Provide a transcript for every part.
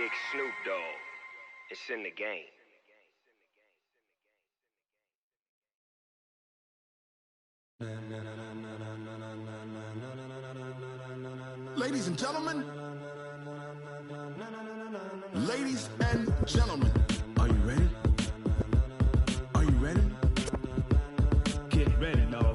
Big Snoop Dogg. It's in the game. Ladies and gentlemen, ladies and gentlemen, are you ready? Are you ready? Get ready, no.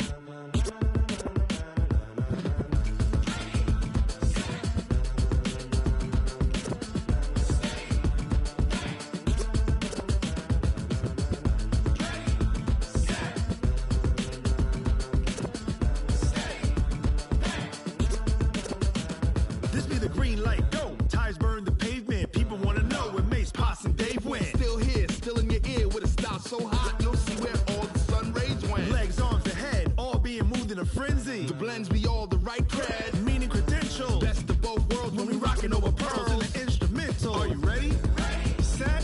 This be the green light, go. Tires burn the pavement. People wanna know where Mace, Potts, and Dave went. Still here, still in your ear with a style so hot, you'll see where all the sun rays went. Legs, arms, the head, all being moved in a frenzy. The blends be all the right cred, meaning credentials. Best of both worlds when we rockin' over pearls in the instrumental. Are you ready? Set,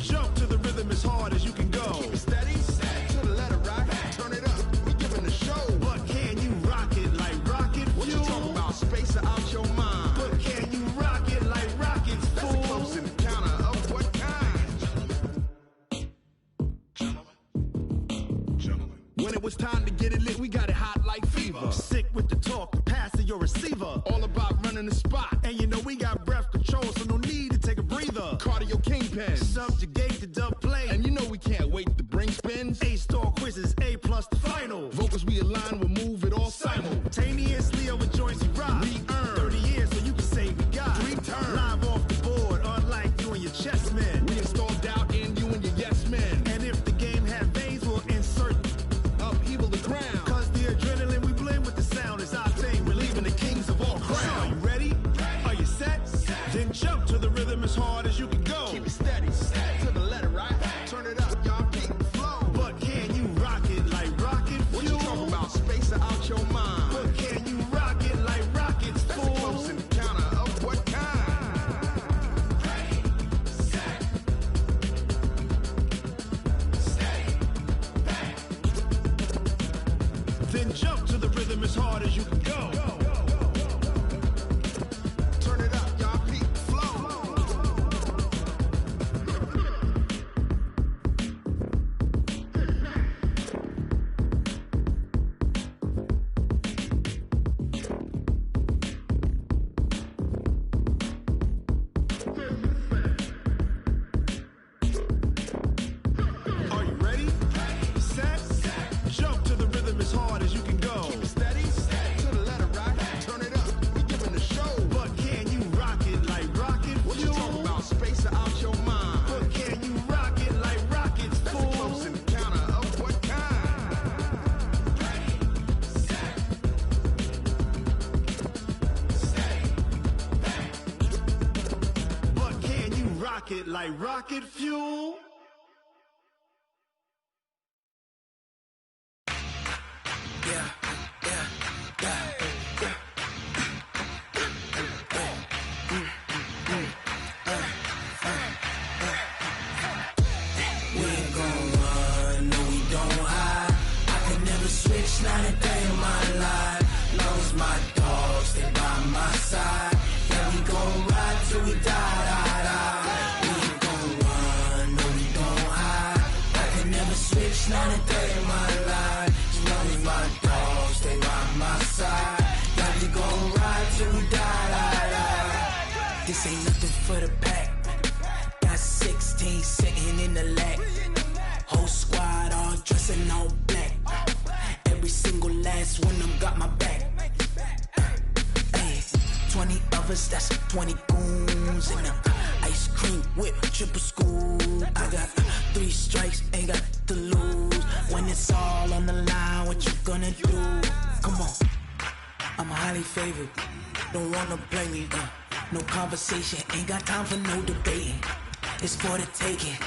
jump to the rhythm as hard as you can go. Keep it steady, to the letter right. Turn it up, we giving the show. But can you rock it like rocket fuel? What you talking about? Space out your mind. But can you rock it like rockets, fool? That's a close encounter of what kind? Gentlemen. When it was time to get it lit, we got it hot like fever. Sick with the talk, passing your receiver. All about running the spot. And you know we got breath control, so no need to take a breather. Cardio kingpin, subjugate the dub play. And you know we can't wait to bring spins. A-star quizzes, A+ the final. Vocals we align, we'll move it all simultaneously over joints we rock. We earn 30 years, so you can say we got 3 turns. Live off the board, unlike you and your chess men. We install doubt in you and your yes men. And if the game had veins, we'll insert upheaval the ground. Cause the adrenaline we blend with the sound is our thing. We're leaving the kings of all crowns. Are you ready? Are you set? Then jump to the rhythm as hard as you can go. Keep it steady, to the letter right. Turn it up, y'all keep the flow. But can you rock it like rocket fuel? What you talking about? Space out your mind. But can you rock it like rockets, fool? That's a close encounter of what kind? Then jump to the rhythm as hard as you can go. Turn it up, y'all keep the flow. Are you ready? Set, jump to the rhythm as hard as you can go. Keep it steady, to the letter right. Turn it up, we giving the show. But can you rock it like rocket fuel? What you talking about? Space out your mind. But can you rock it like rockets, fool? That's a close encounter of what kind? But can you rock it like rocket fuel? We ain't gon' run, no we don't hide. I could never switch, not a day in my life. Long as my dogs stay by my side. Yeah, we gon' ride till we die. We ain't gon' run, no we don't hide. I could never switch, not a day in my life. As long as my dogs stay by my side. Yeah, we gon' ride till we die. This ain't nothing for the pack. Got 16 sitting in the lag. Whole squad all dressing all black. Every single last one of them got my back. Ay, 20 of us, that's 20 goons in them. Ice cream whip, triple scoop. I got 3 strikes, ain't got to lose. When it's all on the line, what you gonna do? Come on, I'm highly favored. Don't wanna play me, no conversation, ain't got time for no debating. It's for the taking,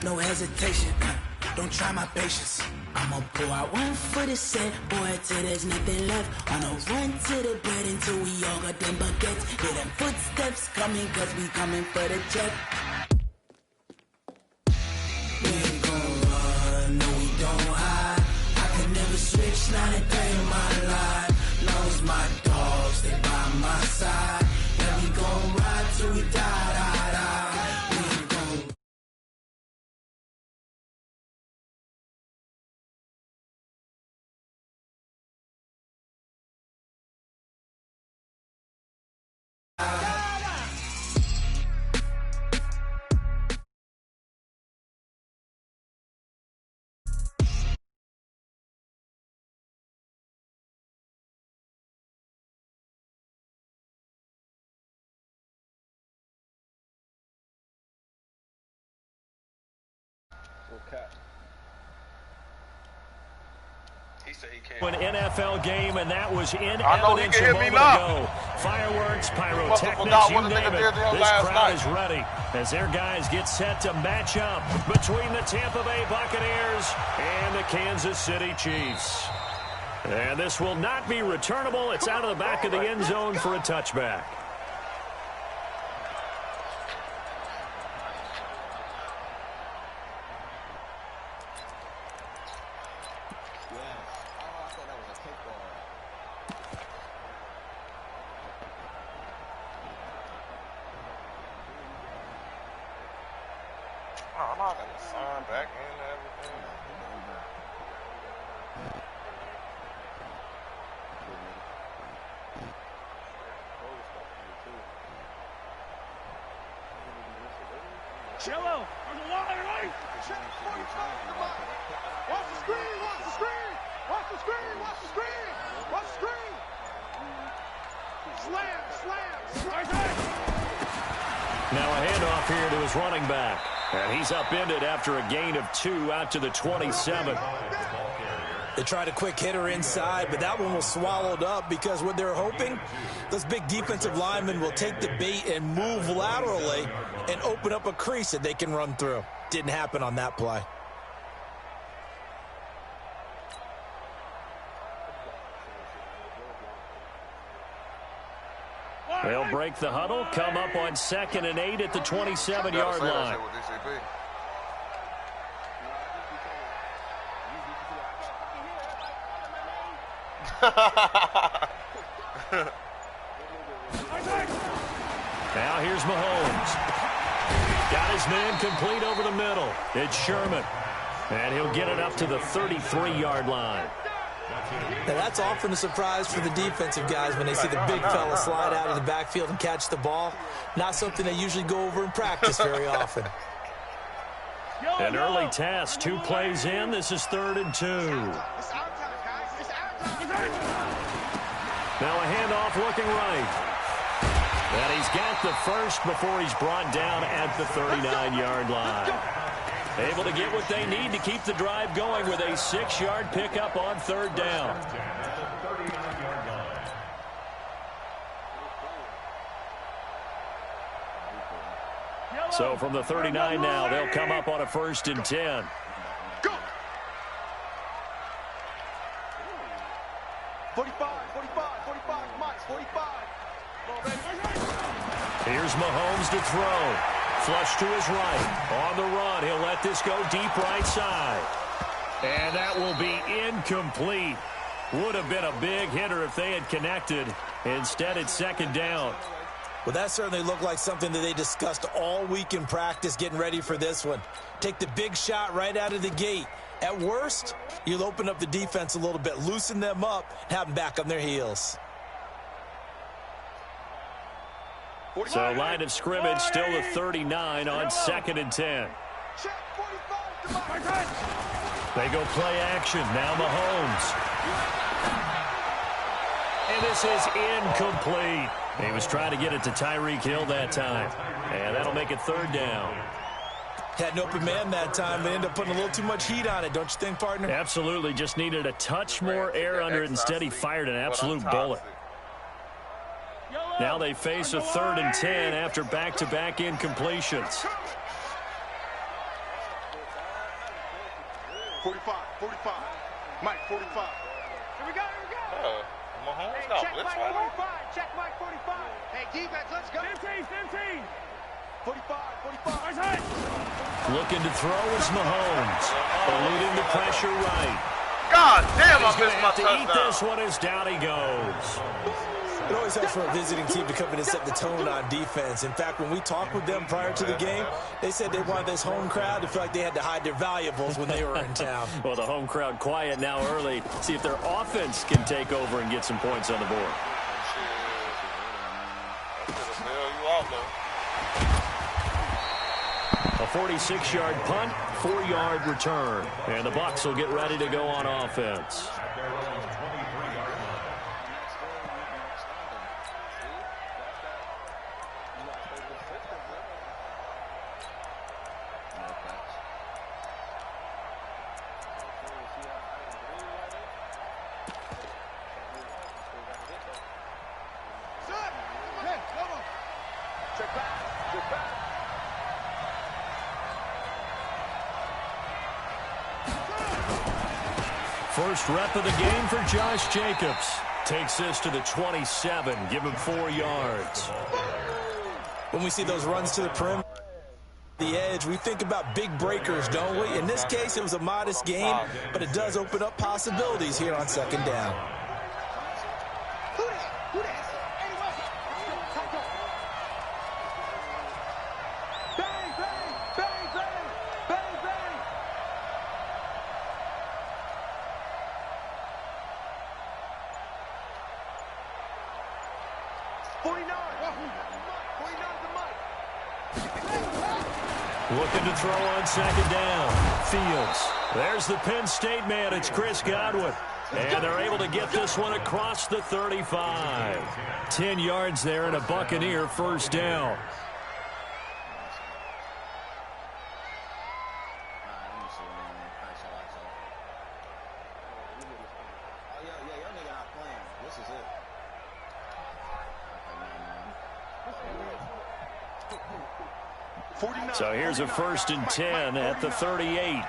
no hesitation. Don't try my patience. I'ma pour out one for the set, boy, till there's nothing left. On a run to the bread until we all got them baguettes. Hear them footsteps coming, cause we coming for the check. We ain't gon' run, no we don't hide. I could never switch, not a day in my life. Long as my dogs stay by my side. Yeah, we gon' ride till we die. An NFL game, and that was in evidence a moment ago. Fireworks, pyrotechnics, you name it. This crowd is ready as their guys get set to match up between the Tampa Bay Buccaneers and the Kansas City Chiefs. And this will not be returnable. It's out of the back of the end zone for a touchback. I'm not going to sign back in and everything. Cello, there's a line, right? Check 45, come on. Watch the screen, watch the screen. Watch the screen, watch the screen. Watch the screen. Slam, slam. Now a handoff here to his running back. And he's upended after a gain of 2 out to the 27. They tried a quick hitter inside, but that one was swallowed up because what they're hoping, those big defensive linemen will take the bait and move laterally and open up a crease that they can run through. Didn't happen on that play. They'll break the huddle, come up on 2nd and 8 at the 27-yard line. Now here's Mahomes. Got his man complete over the middle. It's Sherman. And he'll get it up to the 33-yard line. Now that's often a surprise for the defensive guys when they see the big fella slide out of the backfield and catch the ball. Not something they usually go over in practice very often. An early test, 2 plays in. This is 3rd and 2. Now a handoff looking right. And he's got the first before he's brought down at the 39-yard line. Able to get what they need to keep the drive going with a 6-yard pickup on 3rd down. So from the 39 now, they'll come up on a 1st and 10. Go! 45, Mike, 45. Here's Mahomes to throw. Flush to his right. On the run, he'll let this go deep right side. And that will be incomplete. Would have been a big hitter if they had connected. Instead, it's 2nd down. Well, that certainly looked like something that they discussed all week in practice getting ready for this one. Take the big shot right out of the gate. At worst, you'll open up the defense a little bit, loosen them up, and have them back on their heels. So line of scrimmage still the 39 on 2nd and 10. They go play action. Now Mahomes. And this is incomplete. He was trying to get it to Tyreek Hill that time. And that'll make it 3rd down. Had an open man that time, but ended up putting a little too much heat on it, don't you think, partner? Absolutely. Just needed a touch more air under it. Instead, he fired an absolute bullet. Now they face a 3rd and 10 after back-to-back incompletions. 45. Mike, 45. Here we go. Mahomes Hey, got check blitz Mike right 45. Check Mike 45. Hey, defense, let's go. 15. 45. Looking to throw is Mahomes. Eluding the pressure right. God damn, He's I going to missed my have to eat touchdown. this one as down he goes. It always helps for a visiting team to come in and set the tone on defense. In fact, when we talked with them prior to the game, they said they wanted this home crowd to feel like they had to hide their valuables when they were in town. Well, the home crowd quiet now early. See if their offense can take over and get some points on the board. A 46-yard punt, 4-yard return. And the Bucs will get ready to go on offense. First rep of the game for Josh Jacobs. Takes this to the 27. Give him 4 yards. When we see those runs to the perimeter, the edge, we think about big breakers, don't we? In this case, it was a modest gain, but it does open up possibilities here on second down. Looking to throw on second down. Fields. There's the Penn State man. It's Chris Godwin. And they're able to get this one across the 35. 10 yards there and a Buccaneer first down. So here's a 1st and 10 at the 38.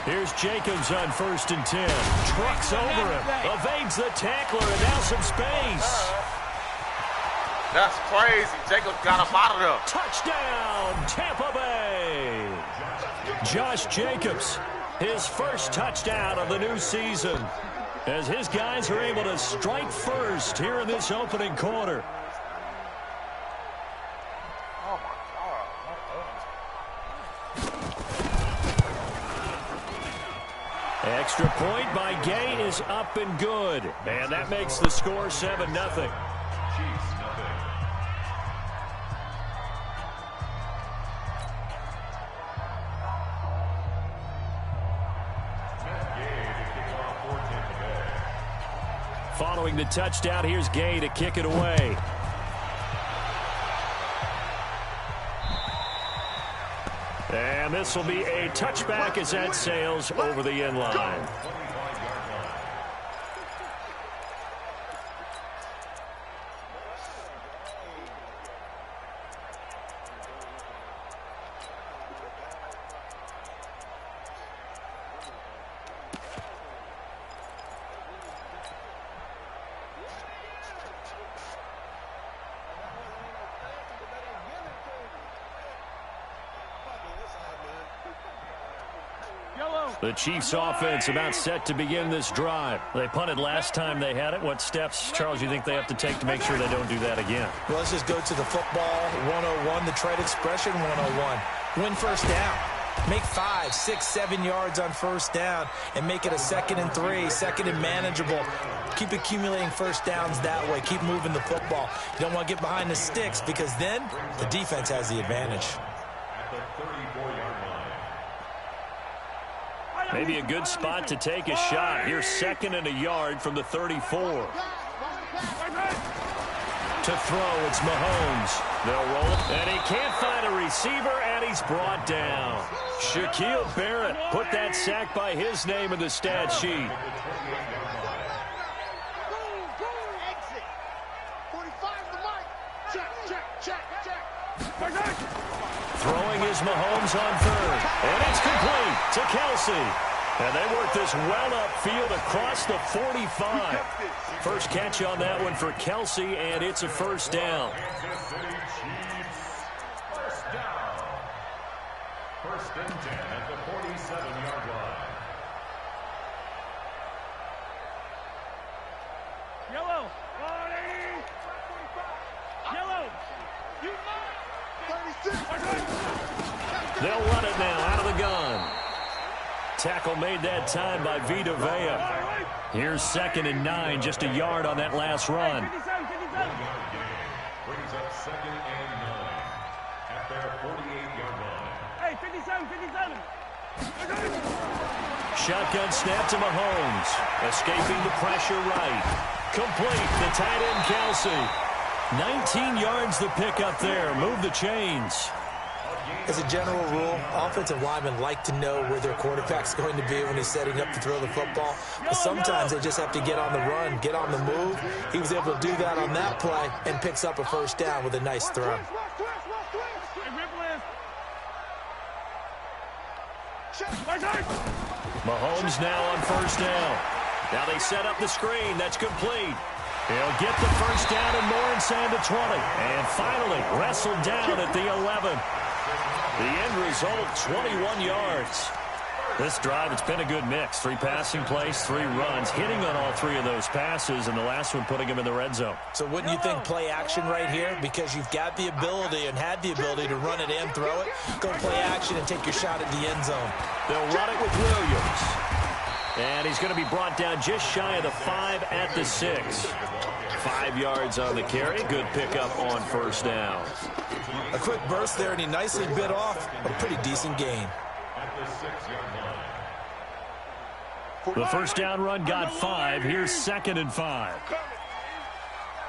Here's Jacobs on 1st and 10. Trucks over him. Evades the tackler, and now some space. That's crazy. Jacobs got him out of there. Touchdown, Tampa Bay. Josh Jacobs, his first touchdown of the new season, as his guys are able to strike first here in this opening quarter. Extra point by Gay is up and good. And that makes the score 7-0. Following the touchdown, here's Gay to kick it away. And this will be a touchback as that sails over the end line. The Chiefs offense about set to begin this drive. They punted last time they had it. What steps, Charles, you think they have to take to make sure they don't do that again? Well, let's just go to the football 101, the trade expression 101. Win first down. Make 5, 6, 7 yards on first down and make it a 2nd and 3, 2nd and manageable. Keep accumulating first downs that way. Keep moving the football. You don't want to get behind the sticks because then the defense has the advantage. Maybe a good spot to take a shot. Here's 2nd and a yard from the 34. To throw, it's Mahomes. They'll roll it, and he can't find a receiver, and he's brought down. Shaquille Barrett put that sack by his name in the stat sheet. Throwing is Mahomes on 3rd, and it's complete to Kelsey. And they work this well upfield across the 45. First catch on that one for Kelsey, and it's a first down. First and 10 at the 47-yard line. Yellow. Yellow. They'll run it now out of the gun. Tackle made that time by Vita Vea. Here's 2nd and 9, just a yard on that last run. Brings up 2nd and 9 at their 48-yard line. Hey, 57. Shotgun snap to Mahomes. Escaping the pressure right. Complete, the tight end Kelsey. 19 yards the pick up there. Move the chains. As a general rule, offensive linemen like to know where their quarterback's going to be when he's setting up to throw the football. But sometimes they just have to get on the run, get on the move. He was able to do that on that play and picks up a first down with a nice throw. Mahomes now on first down. Now they set up the screen. That's complete. He'll get the first down and more inside the 20. And finally wrestled down at the 11. The end result, 21 yards. This drive, it's been a good mix. 3 passing plays, 3 runs, hitting on all 3 of those passes, and the last one putting him in the red zone. So wouldn't you think play action right here? Because you've got the ability and had the ability to run it and throw it. Go play action and take your shot at the end zone. They'll run it with Williams. And he's going to be brought down just shy of the 5 at the 6. 5 yards on the carry. Good pickup on first down. A quick burst there, and he nicely bit off a pretty decent gain. The first down run got 5. Here's 2nd and 5.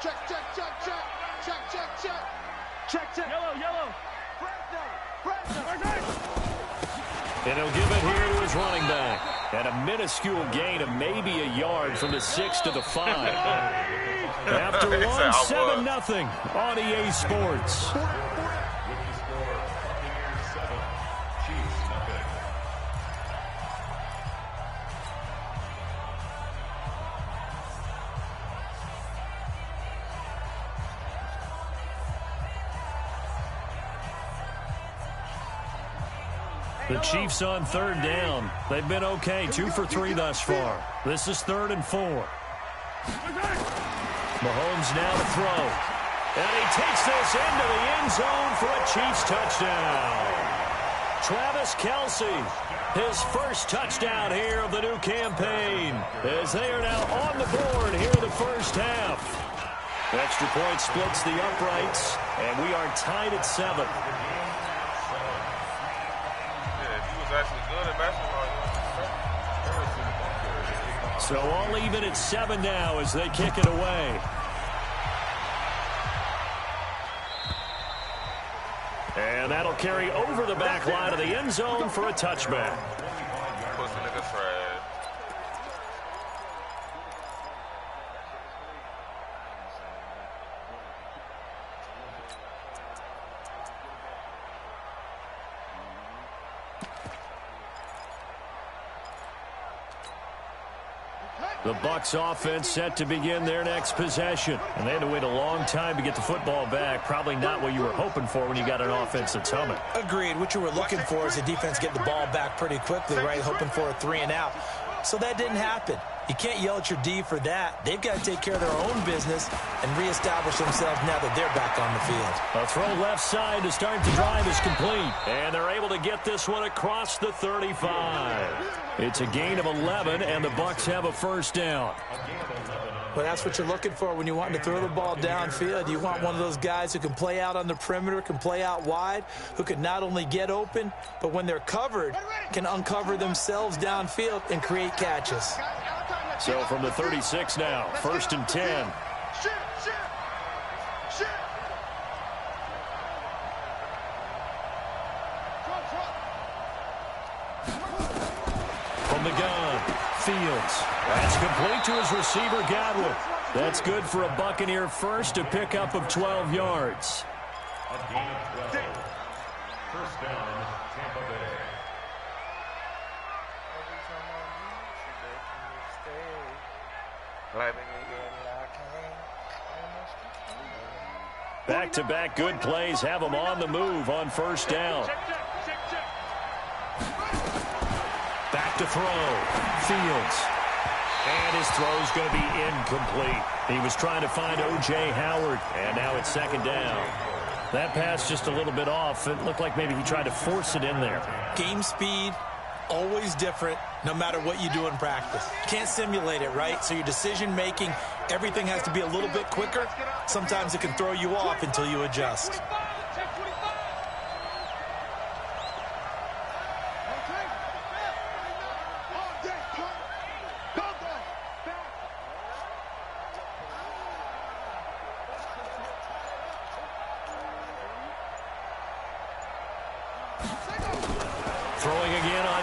Check, check, check, check, check, check, check. Check, check. Yellow. And he'll give it here to his running back. And a minuscule gain of maybe a yard from the 6 to the 5. After one, 7-0 on EA Sports. The Chiefs on 3rd down. They've been okay, 2 for 3 thus far. This is 3rd and 4. Mahomes now to throw. And he takes this into the end zone for a Chiefs touchdown. Travis Kelce, his first touchdown here of the new campaign, as they are now on the board here in the first half. Extra point splits the uprights, and we are tied at 7. Actually good at basketball. So all even at 7 now as they kick it away. And that'll carry over the back line of the end zone for a touchback. Pussy nigga trash. The Bucs offense set to begin their next possession. And they had to wait a long time to get the football back. Probably not what you were hoping for when you got an offense that's humming. Agreed. What you were looking for is the defense getting the ball back pretty quickly, right? Hoping for a 3 and out. So that didn't happen. You can't yell at your D for that. They've got to take care of their own business and reestablish themselves now that they're back on the field. A throw left side to start the drive is complete. And they're able to get this one across the 35. It's a gain of 11, and the Bucs have a first down. Well, that's what you're looking for when you want to throw the ball downfield. You want one of those guys who can play out on the perimeter, can play out wide, who can not only get open, but when they're covered, can uncover themselves downfield and create catches. So from the 36 now, 1st and 10. From the gun, Fields. That's complete to his receiver, Godwin. That's good for a Buccaneer first, a pickup of 12 yards. A gain of 12. First down, Tampa Bay. Back-to-back good plays have them on the move on first down. Back to throw. Fields. And his throw's going to be incomplete. He was trying to find O.J. Howard, and now it's 2nd down. That pass just a little bit off. It looked like maybe he tried to force it in there. Game speed, always different, no matter what you do in practice. Can't simulate it, right? So your decision-making, everything has to be a little bit quicker. Sometimes it can throw you off until you adjust.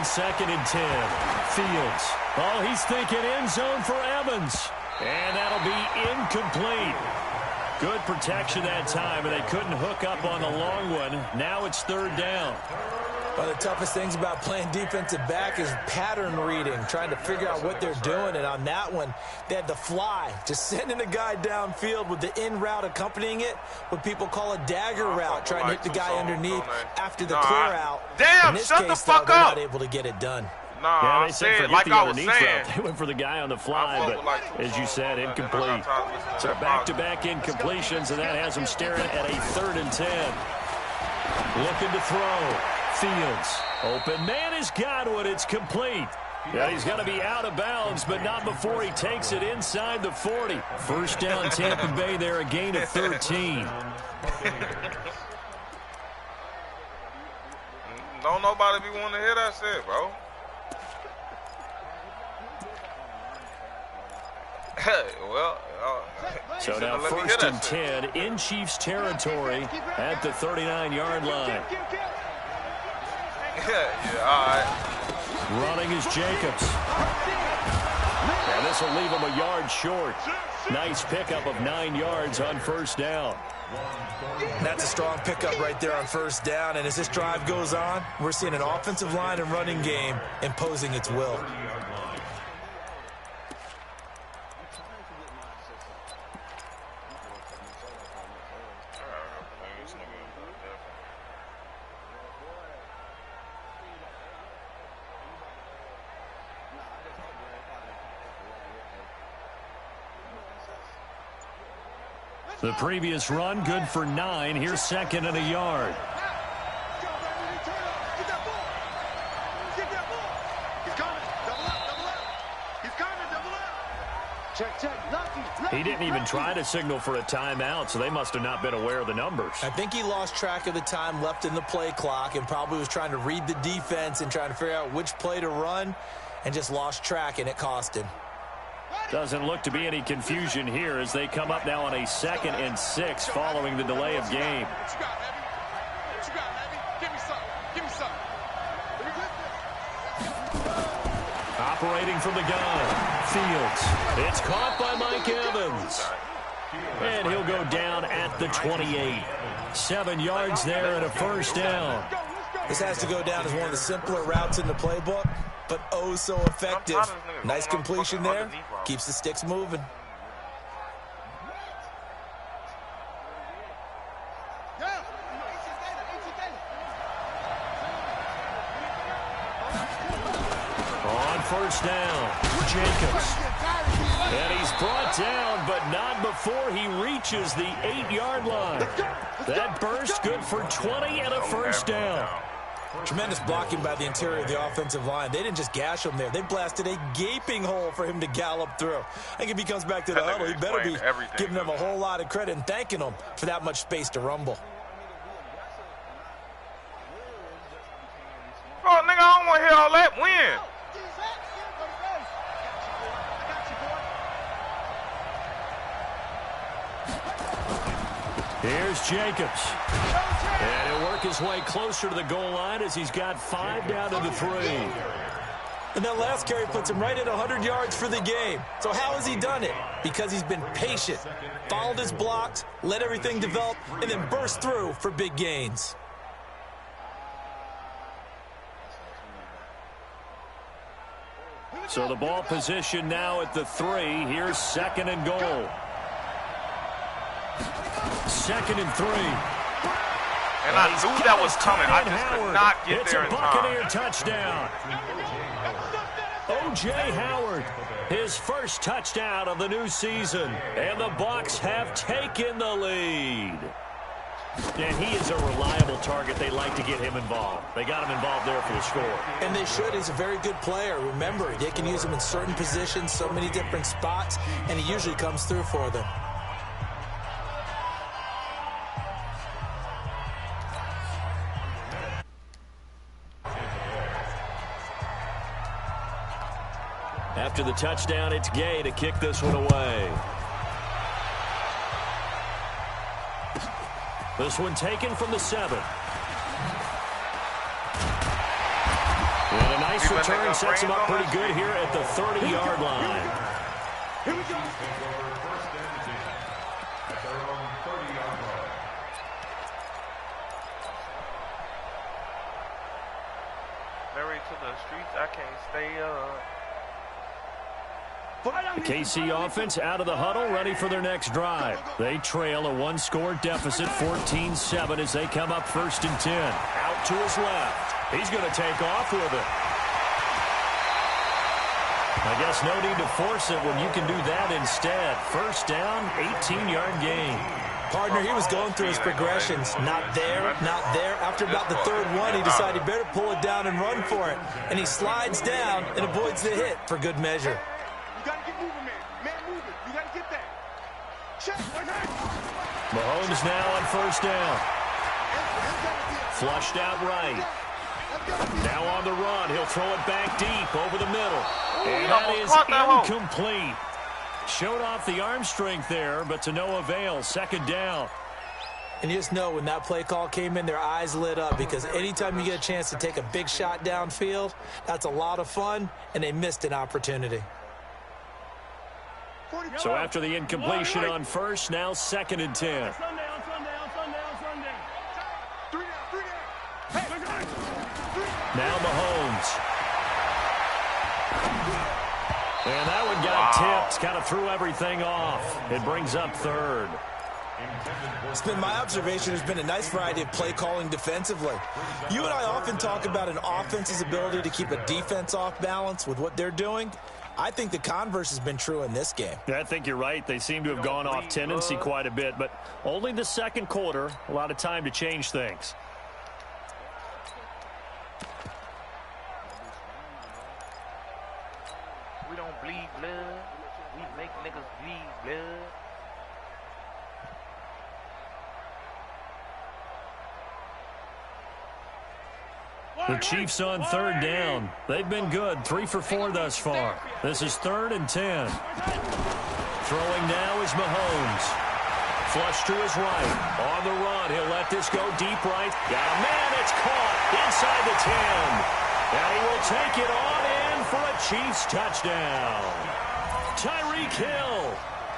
on 2nd and 10. Fields. Oh, he's thinking end zone for Evans. And that'll be incomplete. Good protection that time, and they couldn't hook up on the long one. Now it's 3rd down. One of the toughest things about playing defensive back is pattern reading, trying to figure out what they're doing. And on that one, they had the fly, just sending a guy downfield with the in route accompanying it, what people call a dagger route, trying to hit the guy underneath after the clear out. Damn, in this shut case, the fuck they're up. not able to get it done. Yeah, they said forget like the I was underneath saying. route. They went for the guy on the fly, but as you said, incomplete. So back-to-back incompletions, and that has them staring at a 3rd and 10. Looking to throw. Fields. Open man has got one. It's complete. Yeah, he's going to be out of bounds, but not before he takes it inside the 40. 1st down, Tampa Bay there, a gain of 13. Don't nobody be wanting to hear that shit, bro. Well, so now 1st and 10 in Chiefs territory at the 39-yard line. Yeah, all right. Running is Jacobs. And this will leave him a yard short. Nice pickup of 9 yards on 1st down. That's a strong pickup right there on 1st down. And as this drive goes on, we're seeing an offensive line and running game imposing its will. The previous run, good for 9. Here's 2nd and a yard. He didn't even try to signal for a timeout, so they must have not been aware of the numbers. I think he lost track of the time left in the play clock and probably was trying to read the defense and trying to figure out which play to run and just lost track, and it cost him. Doesn't look to be any confusion here as they come up now on a 2nd and 6 following the delay of game. Operating from the gun. Fields. It's caught by Mike Evans. And he'll go down at the 28. 7 yards there and a 1st down. This has to go down as one of the simpler routes in the playbook, but oh so effective. Nice completion there. Keeps the sticks moving. On 1st down, Jacobs. And he's brought down, but not before he reaches the 8-yard line. That burst good for 20 and a 1st down. Tremendous blocking by the interior of the offensive line. They didn't just gash him there. They blasted a gaping hole for him to gallop through. I think if he comes back to the huddle, he better be giving them a whole lot of credit and thanking them for that much space to rumble. Oh, nigga, I don't want to hear all that. Win. Here's Jacobs. And he'll work his way closer to the goal line as he's got 5 down to the 3. And that last carry puts him right at 100 yards for the game. So how has he done it? Because he's been patient, followed his blocks, let everything develop, and then burst through for big gains. So the ball position now at the 3. Here's 2nd and goal. 2nd and 3. And I knew that was coming. I just could not get there in time. It's a Buccaneer touchdown. O.J. Howard, his first touchdown of the new season. And the Bucs have taken the lead. And he is a reliable target. They like to get him involved. They got him involved there for the score. And they should. He's a very good player. Remember, they can use him in certain positions, so many different spots, and he usually comes through for them. After the touchdown, it's Gay to kick this one away. This one taken from the 7. And a nice return sets him up pretty good here at the 30-yard line. Here we go. Married to the streets, I can't stay up. The KC offense out of the huddle, ready for their next drive. They trail a one-score deficit, 14-7, as they come up 1st and 10. Out to his left. He's going to take off with it. I guess no need to force it when you can do that instead. First down, 18-yard gain. Partner, he was going through his progressions. Not there, not there. After about the 3rd one, he decided he better pull it down and run for it. And he slides down and avoids the hit for good measure. You got to get moving, man. Man, move it. You got to get that. Check. Mahomes now on 1st down. Flushed out right. Now on the run. He'll throw it back deep over the middle. And that is incomplete. Showed off the arm strength there, but to no avail. 2nd down. And you just know when that play call came in, their eyes lit up, because anytime you get a chance to take a big shot downfield, that's a lot of fun, and they missed an opportunity. So after the incompletion on 1st, now 2nd and 10. Now Mahomes. And that one got tipped, kind of threw everything off. It brings up 3rd. It's been my observation, there's been a nice variety of play calling defensively. You and I often talk about an offense's ability to keep a defense off balance with what they're doing. I think the converse has been true in this game. Yeah, I think you're right. They seem to have gone off tendency quite a bit, but only the 2nd quarter, a lot of time to change things. We don't bleed blood. We make niggas bleed blood. The Chiefs on 3rd down. They've been good, 3 for 4 thus far. This is 3rd and 10. Throwing now is Mahomes. Flush to his right. On the run, he'll let this go deep right. Got a man, it's caught inside the 10. And he will take it on in for a Chiefs touchdown. Tyreek Hill,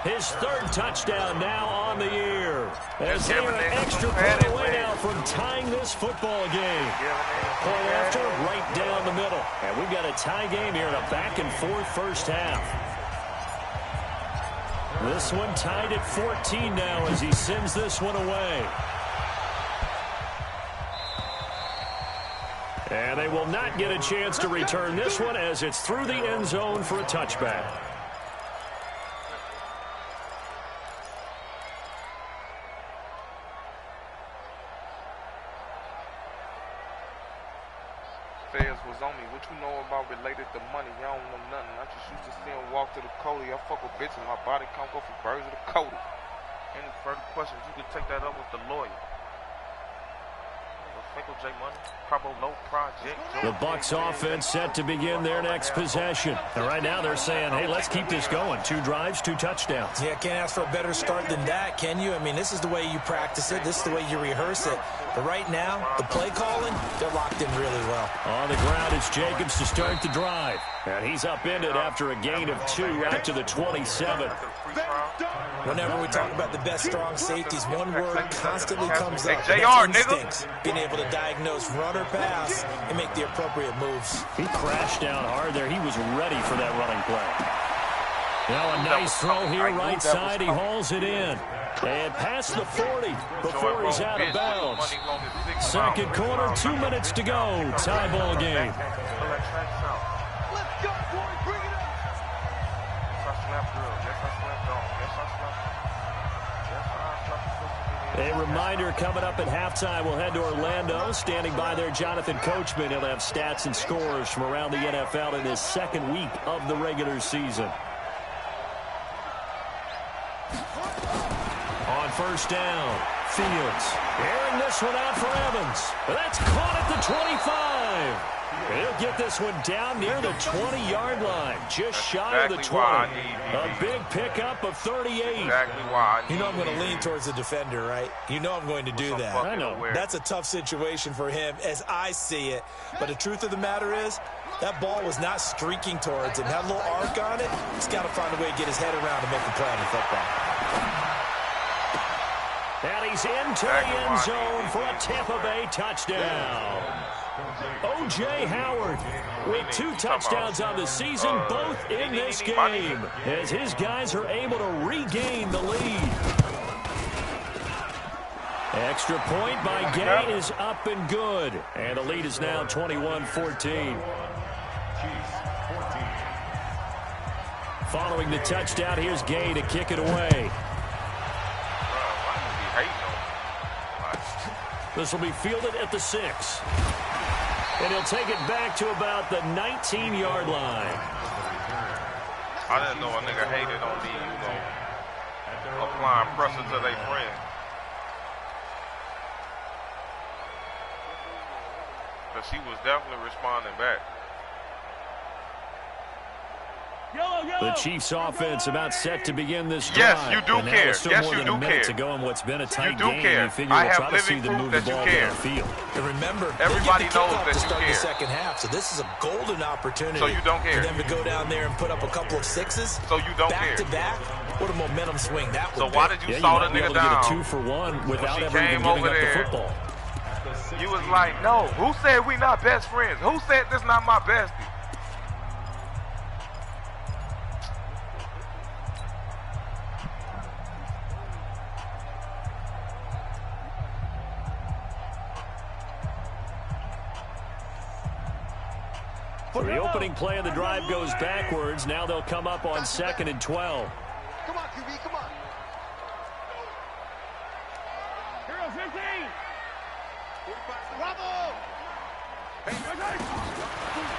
his 3rd touchdown now on the year. As they are an extra point away now from tying this football game. Point after, right down the middle. And we've got a tie game here in a back-and-forth 1st half. This one tied at 14 now as he sends this one away. And they will not get a chance to return this one as it's through the end zone for a touchback. Feds was on me. What you know about related to money? Y'all don't know nothing. I just used to see him walk to the Cody. I fuck with bitches. My body can't go from birds to the Cody. Any further questions, you can take that up with the lawyer. The Bucs offense set to begin their next possession. And right now they're saying, hey, let's keep this going. 2 drives, 2 touchdowns. Yeah, can't ask for a better start than that, can you? I mean, this is the way you practice it. This is the way you rehearse it. But right now, the play calling, they're locked in really well. On the ground, it's Jacobs to start the drive. And he's upended after a gain of 2 out to the 27. Whenever we talk about the best strong safeties, one word constantly comes up. Instincts. Being able to diagnose run or pass and make the appropriate moves. He crashed down hard there. He was ready for that running play. Now a nice throw here right side. He hauls it in. And past the 40 before he's out of bounds. 2nd quarter, 2 minutes to go. Tie ball game. Let's go, boy. Bring it up. A reminder coming up at halftime. We'll head to Orlando. Standing by there, Jonathan Coachman. He'll have stats and scores from around the NFL in this 2nd week of the regular season. On first down. Fields airing this one out for Evans. That's caught at the 25. He'll get this one down near the 20-yard line, just shy of the 20. A big pickup of 38. Exactly why. You know I'm going to lean towards the defender, right? You know I'm going to do that. I know. That's a tough situation for him as I see it. But the truth of the matter is, that ball was not streaking towards him. Had a little arc on it. He's got to find a way to get his head around and make a play on the football. And he's into the end zone for a Tampa Bay touchdown. O.J. Howard with 2 touchdowns on the season, both in this game, as his guys are able to regain the lead. Extra point by Gay is up and good, and the lead is now 21-14. Following the touchdown, here's Gay to kick it away. This will be fielded at the 6. And he'll take it back to about the 19-yard line. I didn't know a nigga hated on me, you know, applying pressure to their friend. But she was definitely responding back. The Chiefs offense about set to begin this drive. Yes, you do care. Yes, you do care. To go in what's been a tight game. Care. You figure I we'll have try to see them move the ball down the field. And remember, everybody knows that to start you care. The second half, so this is a golden opportunity. So you don't care. For them to go down there and put up a couple of 6s. So you don't care. Back to back. What a momentum swing that would be. So why did you saw the nigga down? Get a 2 for 1 without ever even giving up the football. You was like, no. Who said we not best friends? Who said this not my bestie? The opening play of the drive goes backwards. Now they'll come up on 2nd and 12. Come on, QB, come on. Hero 15. Bravo.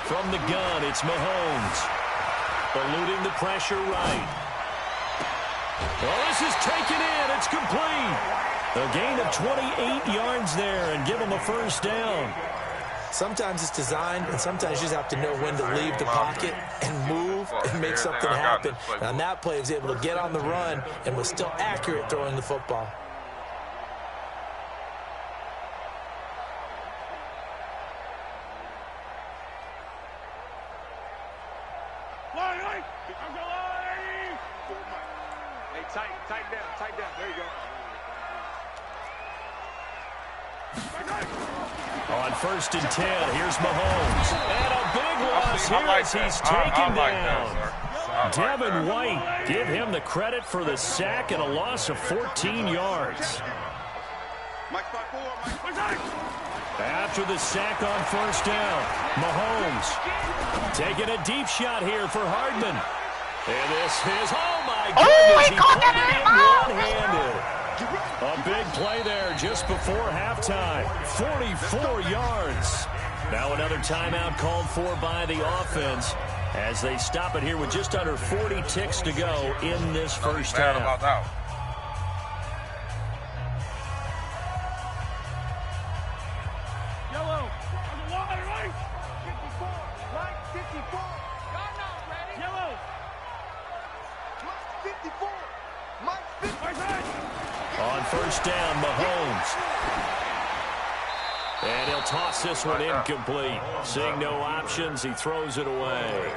From the gun, it's Mahomes. Eluding the pressure right. Well, this is taken in. It's complete. A gain of 28 yards there and give him a first down. Sometimes it's designed, and sometimes you just have to know when to leave the pocket and move and make something happen. And on that play, he was able to get on the run and was still accurate throwing the football. Hey, tighten down. There you go. On 1st and 10, here's Mahomes. And a big loss here as he's taken down. Devin White, give him the credit for the sack and a loss of 14 yards. After the sack on 1st down, Mahomes taking a deep shot here for Hardman. And this is, oh my goodness, he caught it in one-handed. A big play there just before halftime. 44 yards. Now another timeout called for by the offense as they stop it here with just under 40 ticks to go in this first half. Yellow. On the line, right? 54. Mike, 54. Y'all not ready. Yellow. Mike, 54. Mike, 54. On 1st down, Mahomes. And he'll toss this one incomplete. Seeing no options, he throws it away.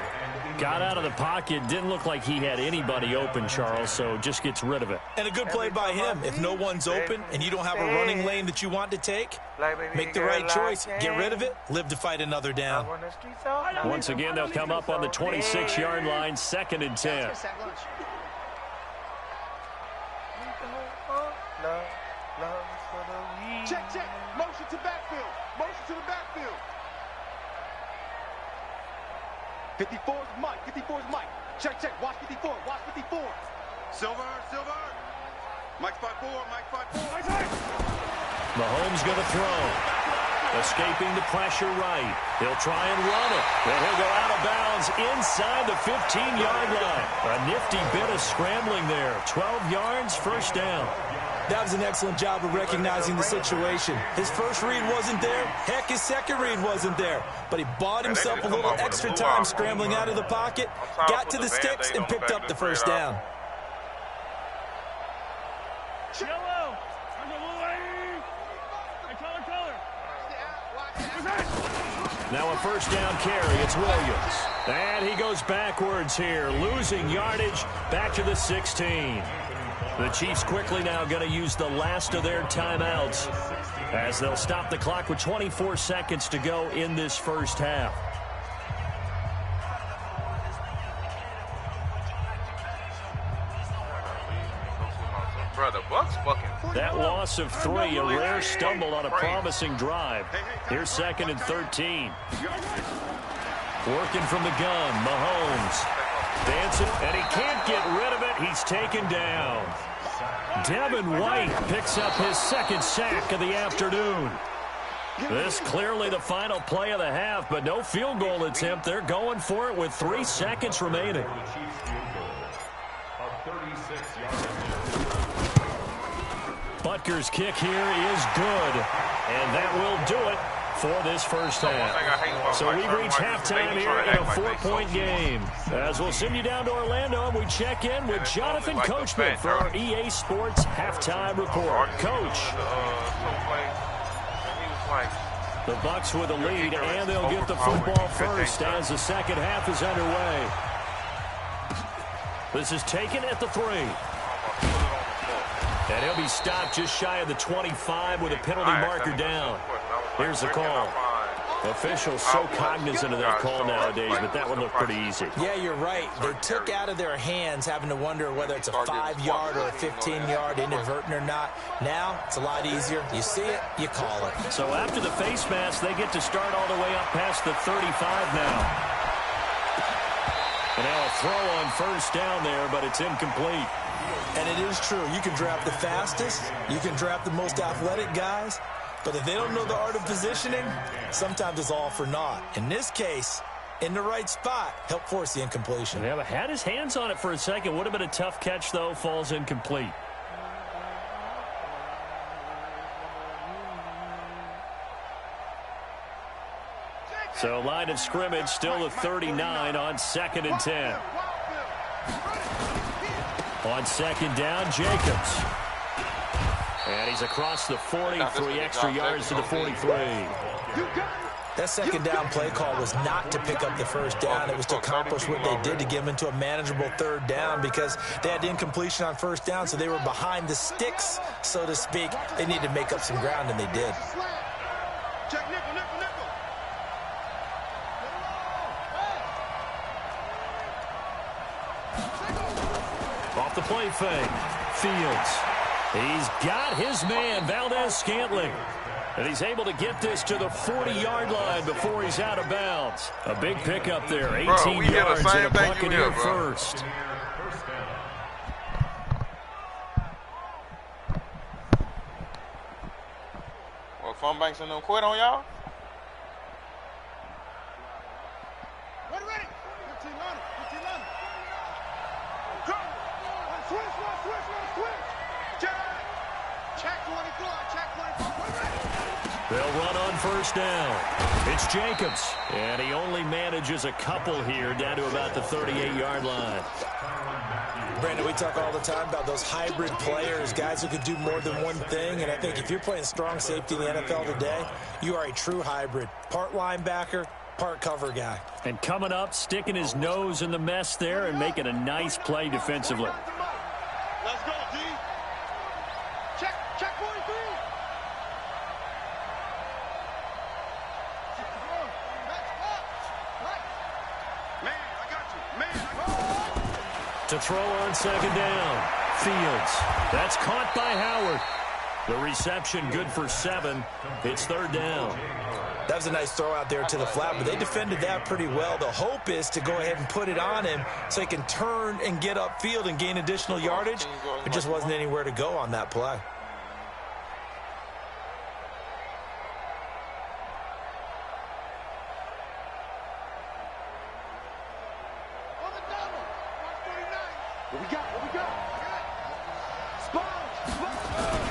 Got out of the pocket. Didn't look like he had anybody open, Charles, so just gets rid of it. And a good play by him. If no one's open and you don't have a running lane that you want to take, make the right choice. Get rid of it. Live to fight another down. Once again, they'll come up on the 26-yard line, 2nd and 10. Check. Motion to backfield. Motion to the backfield. 54 is Mike. 54 is Mike. Check. Watch 54. Watch 54. Silver. Mike 5-4. Mahomes going to throw. Escaping the pressure right. He'll try and run it. Then he'll go out of bounds inside the 15-yard line. A nifty bit of scrambling there. 12 yards, first down. That was an excellent job of recognizing the situation. His first read wasn't there. Heck, his second read wasn't there. But he bought himself a little extra time scrambling out of the pocket, got to the sticks, and picked up the first down. Now a first down carry. It's Williams. And he goes backwards here, losing yardage back to the 16. The Chiefs quickly now going to use the last of their timeouts as they'll stop the clock with 24 seconds to go in this first half. That loss of 3, a rare stumble on a promising drive. Here's 2nd and 13. Working from the gun, Mahomes. Dancing, and he can't get rid of it. He's taken down. Devin White picks up his 2nd sack of the afternoon. This clearly the final play of the half, but no field goal attempt. They're going for it with 3 seconds remaining. Butker's kick here is good, and that will do it for this first half. So we've reached halftime here in a 4-point game. As we'll send you down to Orlando, and we check in with Jonathan Coachman for our EA Sports Halftime Report. Coach. The Bucs with a lead, and they'll get the football first as the second half is underway. This is taken at the 3. And he'll be stopped just shy of the 25 with a penalty marker down. Here's the call. Officials so cognizant of that call nowadays, but that one looked pretty easy. Yeah, you're right. They took out of their hands having to wonder whether it's a 5-yard or a 15-yard inadvertent or not. Now, it's a lot easier. You see it, you call it. So after the face mask, they get to start all the way up past the 35 now. And now a throw on first down there, but it's incomplete. And it is true. You can draft the fastest. You can draft the most athletic guys. But if they don't know the art of positioning, sometimes it's all for naught. In this case, in the right spot, help force the incompletion. Yeah, but had his hands on it for a second. Would have been a tough catch, though. Falls incomplete. So line of scrimmage still the 39 on 2nd and 10. On 2nd down, Jacobs. And he's across the 40, 3 extra yards to the 43. That 2nd down play call was not to pick up the first down. It was to accomplish what they did to get them into a manageable 3rd down because they had incompletion on first down, so they were behind the sticks, so to speak. They needed to make up some ground, and they did. Off the play fake. Fields. He's got his man, Valdez-Scantling. And he's able to get this to the 40-yard line before he's out of bounds. A big pickup there. 18 yards and a Buccaneer first. Well, Fun Banks and them quit on y'all? Ready. 15 on it. 15 on it. Go. Switch. Check 24. They'll run on first down. It's Jacobs. And he only manages a couple here down to about the 38-yard line. Brandon, we talk all the time about those hybrid players, guys who can do more than one thing. And I think if you're playing strong safety in the NFL today, you are a true hybrid. Part linebacker, part cover guy. And coming up, sticking his nose in the mess there and making a nice play defensively. Let's go, D. Check 43. Man, I got you. To throw on 2nd down. Fields. That's caught by Howard. The reception good for 7. It's 3rd down. That was a nice throw out there to the flat, but they defended that pretty well. The hope is to go ahead and put it on him so he can turn and get upfield and gain additional yardage. It just wasn't anywhere to go on that play. What we got? Sponge.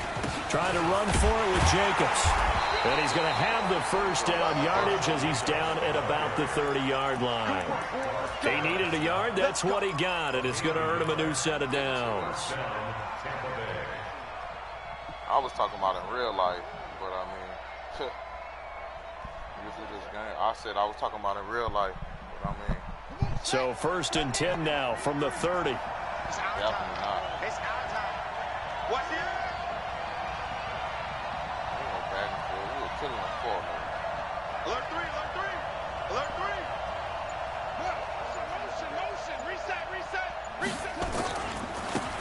Trying to run for it with Jacobs. And he's going to have the first down yardage as he's down at about the 30-yard line. He needed a yard. That's what he got, and it's going to earn him a new set of downs. I was talking about in real life, but I mean, this game. I said I was talking about in real life, but I mean. So 1st and 10 now from the 30. Definitely not. It's our time. What's here? Ain't no back and forth. We were killing them for man. Alert 3, alert 3. Alert 3. Motion.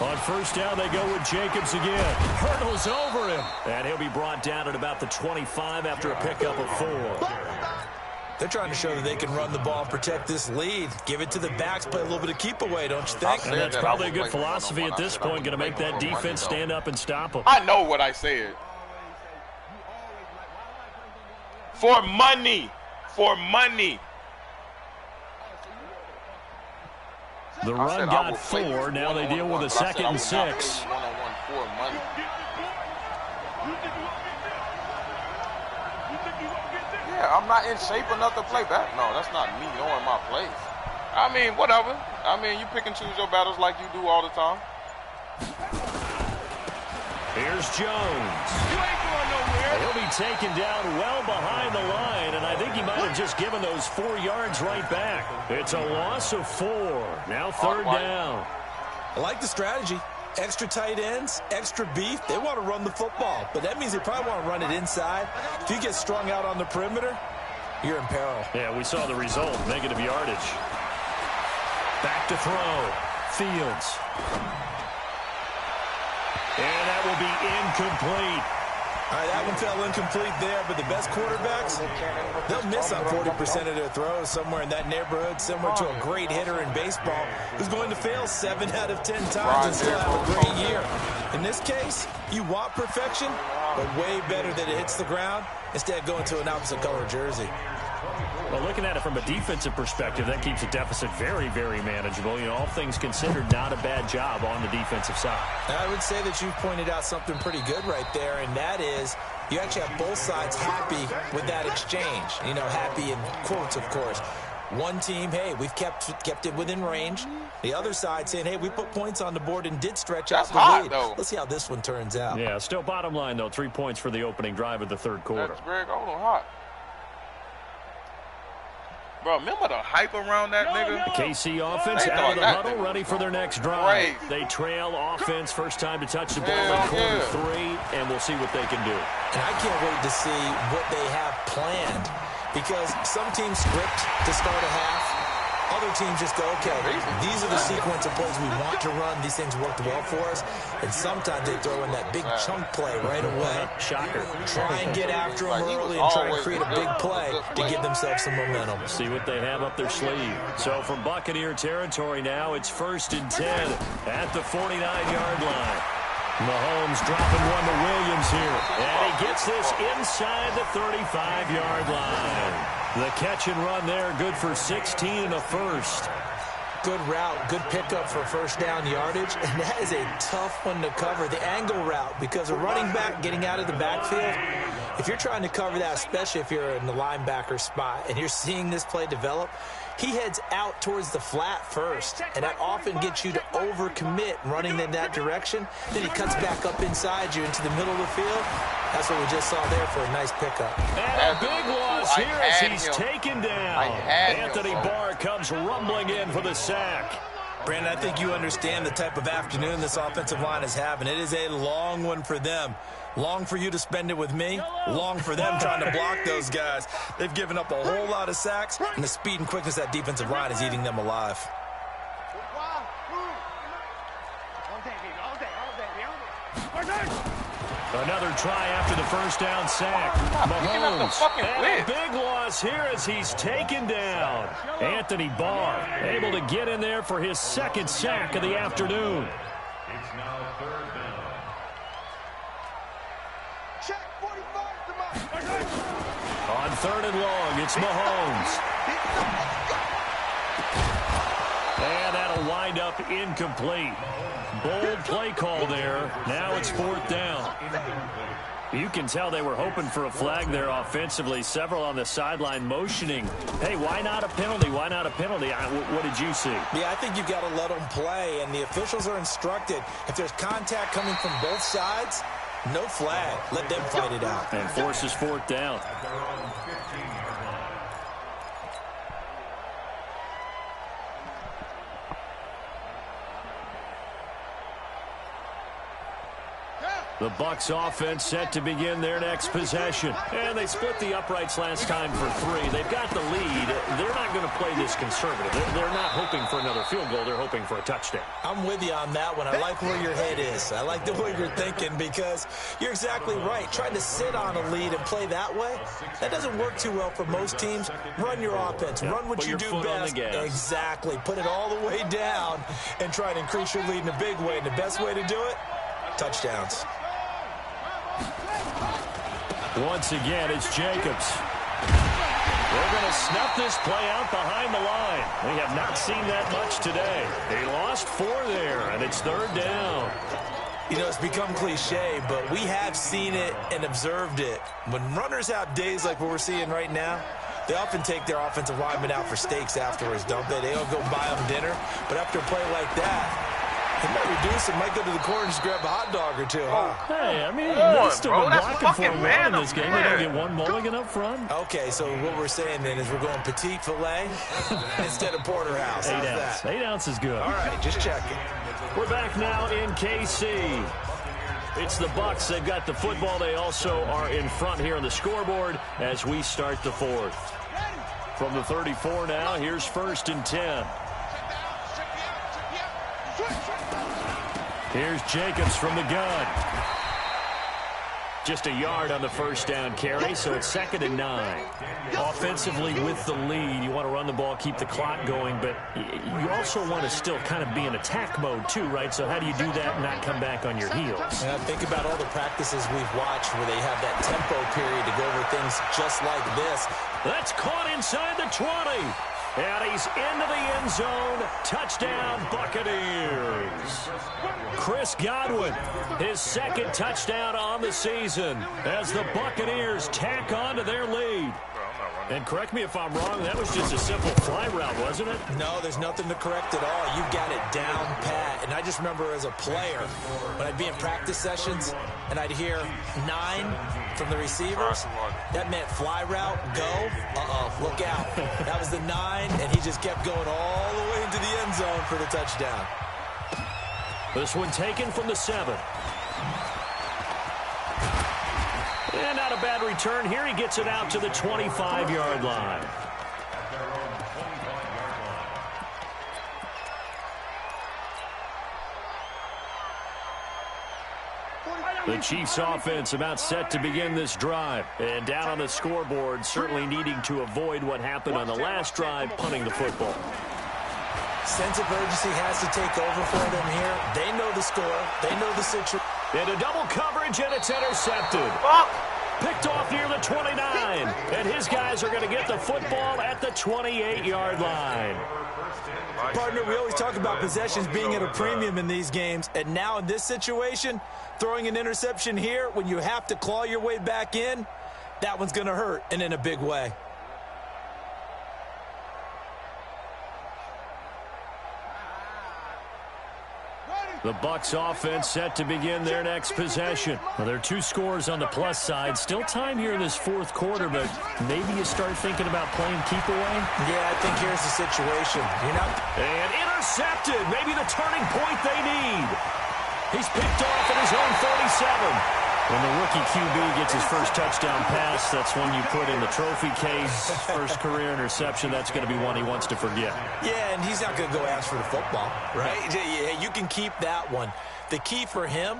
On 1st down, they go with Jacobs again. Hurdles over him. And he'll be brought down at about the 25 after a pickup of 4. They're trying to show that they can run the ball and protect this lead. Give it to the backs, play a little bit of keep away, don't you think? And that's probably a good philosophy at this point, going to make that defense stand up and stop them. I know what I said. For money. For money. The run got 4. Now they deal with a 2nd and 6. One-on-one for money. Yeah, I'm not in shape enough to play back. No, that's not me knowing my place. I mean, whatever. I mean, you pick and choose your battles like you do all the time. Here's Jones. You ain't going nowhere. He'll be taken down well behind the line, and I think he might have just given those 4 yards right back. It's a loss of 4. Now 3rd down. I like the strategy. Extra tight ends, extra beef. They want to run the football, but that means they probably want to run it inside. If you get strung out on the perimeter, you're in peril. Yeah, we saw the result, negative yardage. Back to throw. Fields. And that will be incomplete. All right, that one fell incomplete there, but the best quarterbacks, they'll miss on 40% of their throws, somewhere in that neighborhood, similar to a great hitter in baseball who's going to fail 7 out of 10 times and still have a great year. In this case, you want perfection, but way better that it hits the ground instead of going to an opposite color jersey. Well, looking at it from a defensive perspective, that keeps the deficit very, very manageable. You know, all things considered, not a bad job on the defensive side. I would say that you've pointed out something pretty good right there, and that is you actually have both sides happy with that exchange. You know, happy in quotes, of course. One team, hey, we've kept it within range. The other side saying, hey, we put points on the board and did stretch out the lead. Though. Let's see how this one turns out. Yeah, still bottom line, though, 3 points for the opening drive of the 3rd quarter. That's Greg Odom hot. Bro, remember the hype around that nigga? The KC offense out of the huddle, ready for their next drive. They trail offense, first time to touch the ball in quarter 3, and we'll see what they can do. And I can't wait to see what they have planned, because some teams script to start a half. Other teams just go, okay, these are the sequence of plays we want to run. These things worked well for us. And sometimes they throw in that big chunk play right away. Shocker. Try and get after them early and try to create a big play to give themselves some momentum. See what they have up their sleeve. So from Buccaneer territory now, it's 1st and 10 at the 49-yard line. Mahomes dropping one to Williams here. And he gets this inside the 35-yard line. The catch and run there, good for 16 and a first. Good route, good pickup for 1st down yardage, and that is a tough one to cover, the angle route, because a running back getting out of the backfield, if you're trying to cover that, especially if you're in the linebacker spot, and you're seeing this play develop, he heads out towards the flat first, and that often gets you to overcommit running in that direction. Then he cuts back up inside you into the middle of the field. That's what we just saw there for a nice pickup. And a big loss here as he's taken down. Anthony Barr comes rumbling in for the sack. Brandon, I think you understand the type of afternoon this offensive line is having. It is a long one for them. Long for you to spend it with me. Long for them trying to block those guys. They've given up a whole lot of sacks, and the speed and quickness of that defensive line is eating them alive. Another try after the 1st down sack. Mahomes, and a big loss here as he's taken down. Anthony Barr able to get in there for his 2nd sack of the afternoon. It's now 3rd down. Check 45 to On 3rd and long, it's Mahomes. And that'll wind up incomplete. Bold play call there. Now it's 4th down. You can tell they were hoping for a flag there offensively. Several on the sideline motioning. Hey, why not a penalty? Why not a penalty? What did you see? Yeah, I think you've got to let them play, and the officials are instructed. If there's contact coming from both sides, no flag. Let them fight it out. And forces 4th down. The Bucs offense set to begin their next possession. And they split the uprights last time for 3. They've got the lead. They're not going to play this conservative. They're not hoping for another field goal. They're hoping for a touchdown. I'm with you on that one. I like where your head is. I like the way you're thinking because you're exactly right. Trying to sit on a lead and play that way, that doesn't work too well for most teams. Run your offense. Yep. Run what you do best. Exactly. Put it all the way down and try to increase your lead in a big way. And the best way to do it, touchdowns. Once again, it's Jacobs. They're going to snuff this play out behind the line. We have not seen that much today. They lost 4 there, and it's 3rd down. You know, it's become cliche, but we have seen it and observed it. When runners have days like what we're seeing right now, they often take their offensive linemen out for steaks afterwards, don't they? They don't go buy them dinner. But after a play like that, he might reduce it, might go to the corner and just grab a hot dog or two, huh? Hey, I mean, they've still been blocking for a while in this game. They don't get one mulligan up front. Okay, so what we're saying then is we're going petite filet instead of porterhouse. 8 ounce. 8 ounce is good. All right, just checking. We're back now in KC. It's the Bucs. They've got the football. They also are in front here on the scoreboard as we start the 4th. From the 34 now, here's 1st and 10. Here's Jacobs from the gun. Just a yard on the 1st down carry, so it's 2nd and 9. Offensively with the lead, you want to run the ball, keep the clock going, but you also want to still kind of be in attack mode too, right? So how do you do that and not come back on your heels? And I think about all the practices we've watched where they have that tempo period to go over things just like this. That's caught inside the 20. And he's into the end zone. Touchdown, Buccaneers. Chris Godwin, his 2nd touchdown on the season as the Buccaneers tack on to their lead. And correct me if I'm wrong, that was just a simple fly route, wasn't it? No, there's nothing to correct at all. You got it down pat. And I just remember as a player, when I'd be in practice sessions and I'd hear 9 from the receivers, that meant fly route, go, look out. That was the 9, and he just kept going all the way into the end zone for the touchdown. This one taken from the 7. And not a bad return here. He gets it out to the 25-yard line. The Chiefs offense about set to begin this drive. And down on the scoreboard, certainly needing to avoid what happened on the last drive, punting the football. Sense of urgency has to take over for them here. They know the score. They know the situation. And a double coverage, and it's intercepted. Picked off near the 29. And his guys are going to get the football at the 28-yard line. Partner, we always talk about possessions being at a premium in these games. And now in this situation, throwing an interception here when you have to claw your way back in, that one's going to hurt, and in a big way. The Bucs offense set to begin their next possession. Well, there are 2 scores on the plus side. Still time here in this 4th quarter, but maybe you start thinking about playing keep away? Yeah, I think here's the situation. And intercepted. Maybe the turning point they need. He's picked off at his own 47. When the rookie QB gets his first touchdown pass, that's one you put in the trophy case. First career interception, that's going to be one he wants to forget. Yeah, and he's not going to go ask for the football, right? Yeah, you can keep that one. The key for him,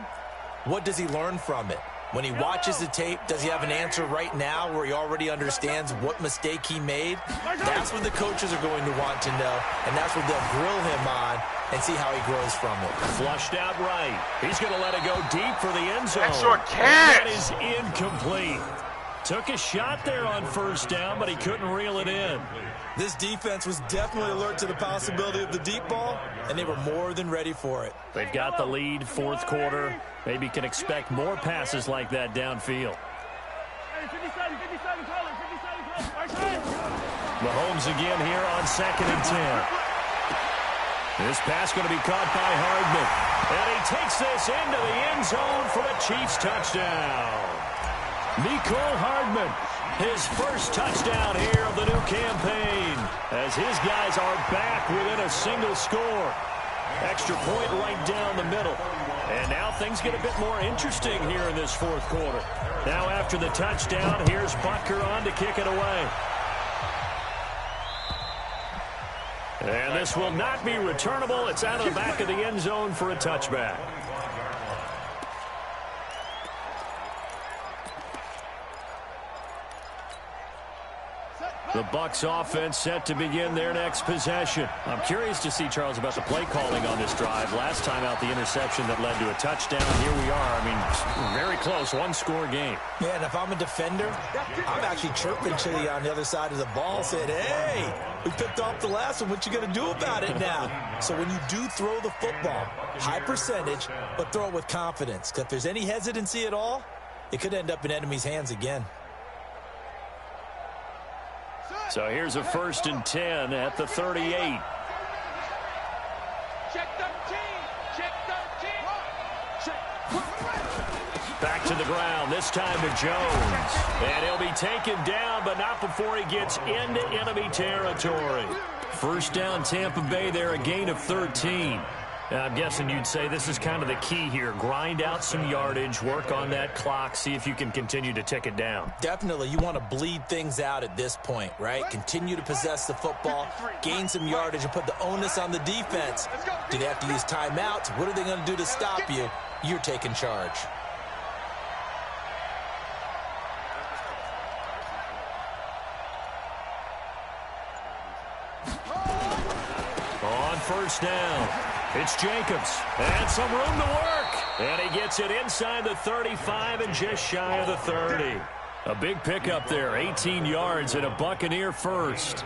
what does he learn from it? When he watches the tape, does he have an answer right now where he already understands what mistake he made? That's what the coaches are going to want to know, and that's what they'll grill him on and see how he grows from it. Flushed out right. He's going to let it go deep for the end zone. That short catch. That is incomplete. Took a shot there on first down, but he couldn't reel it in. This defense was definitely alert to the possibility of the deep ball, and they were more than ready for it. They've got the lead, fourth quarter. Maybe can expect more passes like that downfield. Mahomes again here on 2nd and 10. This pass going to be caught by Hardman. And he takes this into the end zone for a Chiefs touchdown. Mecole Hardman, his first touchdown here of the new campaign, as his guys are back within a single score. Extra point right down the middle. And now things get a bit more interesting here in this fourth quarter. Now after the touchdown, here's Butker on to kick it away. And this will not be returnable. It's out of the back of the end zone for a touchback. The Bucs offense set to begin their next possession. I'm curious to see, Charles, about the play calling on this drive. Last time out, the interception that led to a touchdown. Here we are. I mean, very close, one-score game. Yeah, and if I'm a defender, I'm actually chirping Chili on the other side of the ball, saying, hey, we picked off the last one. What you going to do about it now? So when you do throw the football, high percentage, but throw it with confidence. Because if there's any hesitancy at all, it could end up in enemy's hands again. So here's a 1st and 10 at the 38. Check 13. Check 13. Check. Back to the ground, this time to Jones. And he'll be taken down, but not before he gets into enemy territory. First down, Tampa Bay there, a gain of 13. I'm guessing you'd say this is kind of the key here. Grind out some yardage, work on that clock, see if you can continue to tick it down. Definitely. You want to bleed things out at this point, right? Continue to possess the football, gain some yardage, and put the onus on the defense. Do they have to use timeouts? What are they going to do to stop you? You're taking charge. On first down, it's Jacobs, and some room to work. And he gets it inside the 35 and just shy of the 30. A big pickup there, 18 yards and a Buccaneer first.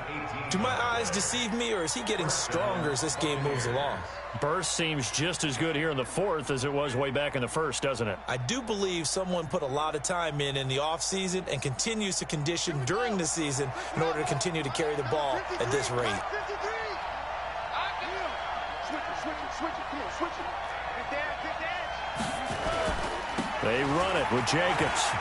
Do my eyes deceive me, or is he getting stronger as this game moves along? Burst seems just as good here in the fourth as it was way back in the first, doesn't it? I do believe someone put a lot of time in the offseason and continues to condition during the season in order to continue to carry the ball at this rate. They run it with Jacobs.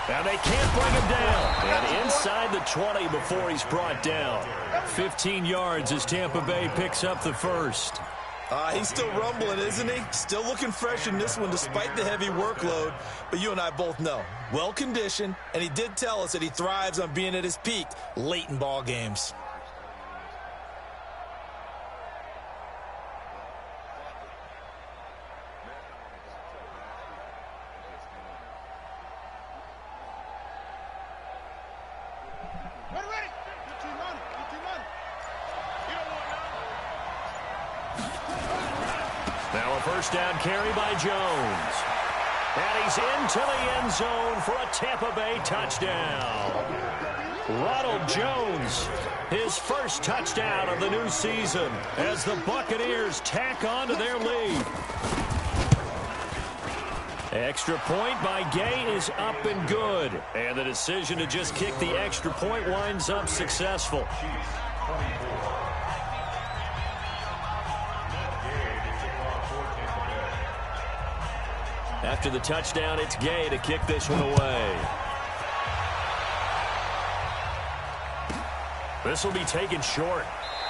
And they can't bring him down. And inside the 20 before he's brought down. 15 yards as Tampa Bay picks up the first. He's still rumbling, isn't he? Still looking fresh in this one despite the heavy workload. But you and I both know, well-conditioned, and he did tell us that he thrives on being at his peak late in ball games. Now a first down carry by Jones. And he's into the end zone for a Tampa Bay touchdown. Ronald Jones, his first touchdown of the new season as the Buccaneers tack on to their lead. Extra point by Gay is up and good. And the decision to just kick the extra point winds up successful. After the touchdown, it's Gay to kick this one away. This will be taken short.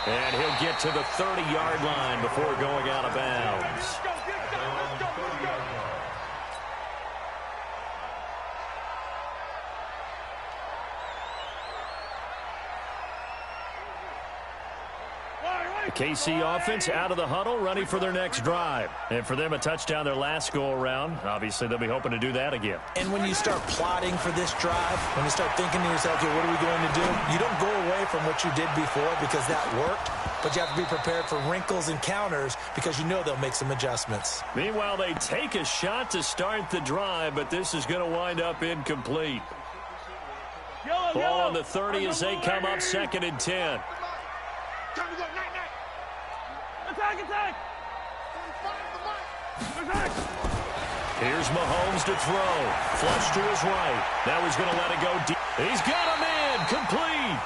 And he'll get to the 30-yard line before going out of bounds. KC offense out of the huddle, ready for their next drive. And for them, a touchdown their last go-around. Obviously, they'll be hoping to do that again. And when you start plotting for this drive, when you start thinking to yourself, okay, what are we going to do? You don't go away from what you did before because that worked, but you have to be prepared for wrinkles and counters because you know they'll make some adjustments. Meanwhile, they take a shot to start the drive, but this is going to wind up incomplete. Ball on the 30 as they come up 2nd and 10. Attack! Here's Mahomes to throw. Flush to his right. Now he's going to let it go deep. He's got him in. Complete.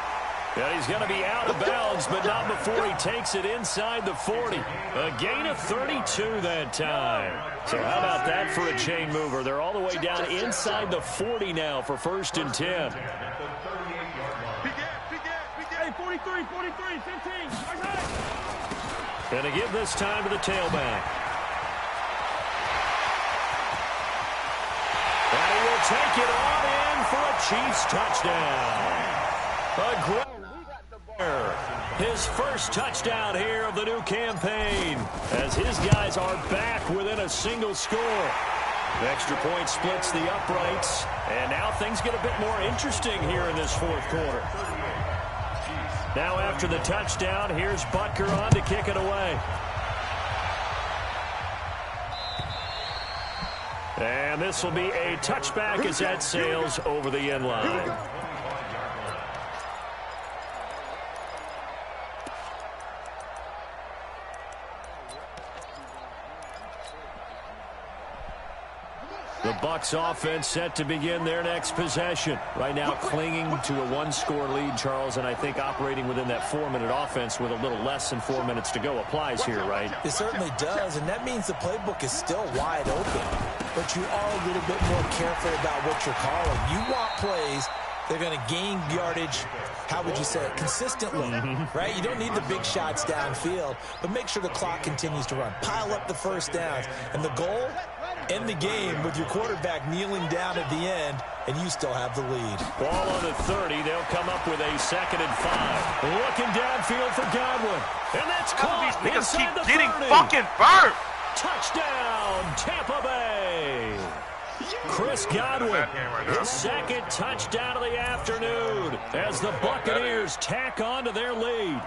And he's going to be out of bounds, but not before he takes it inside the 40. A gain of 32 that time. So how about that for a chain mover? They're all the way down inside the 40 now for 1st and 10. Hey, 43, 15. Going to give this time to the tailback. And he will take it on in for a Chiefs touchdown. His first touchdown here of the new campaign as his guys are back within a single score. The extra point splits the uprights, and now things get a bit more interesting here in this 4th quarter. Now after the touchdown, here's Butker on to kick it away. And this will be a touchback as that sails over the end line. The Bucs offense set to begin their next possession. Right now clinging to a 1-score lead, Charles, and I think operating within that 4-minute offense with a little less than 4 minutes to go applies here, right? It certainly does, and that means the playbook is still wide open. But you are a little bit more careful about what you're calling. You want plays they're going to gain yardage, how would you say it, consistently, right? You don't need the big shots downfield, but make sure the clock continues to run. Pile up the first downs. And the goal, end the game with your quarterback kneeling down at the end, and you still have the lead. Ball on the 30. They'll come up with a 2nd and 5. Looking downfield for Godwin. And that's caught inside the 30. Getting fucking burnt. Touchdown, Tampa Bay. Chris Godwin, his 2nd touchdown of the afternoon as the Buccaneers tack on to their lead.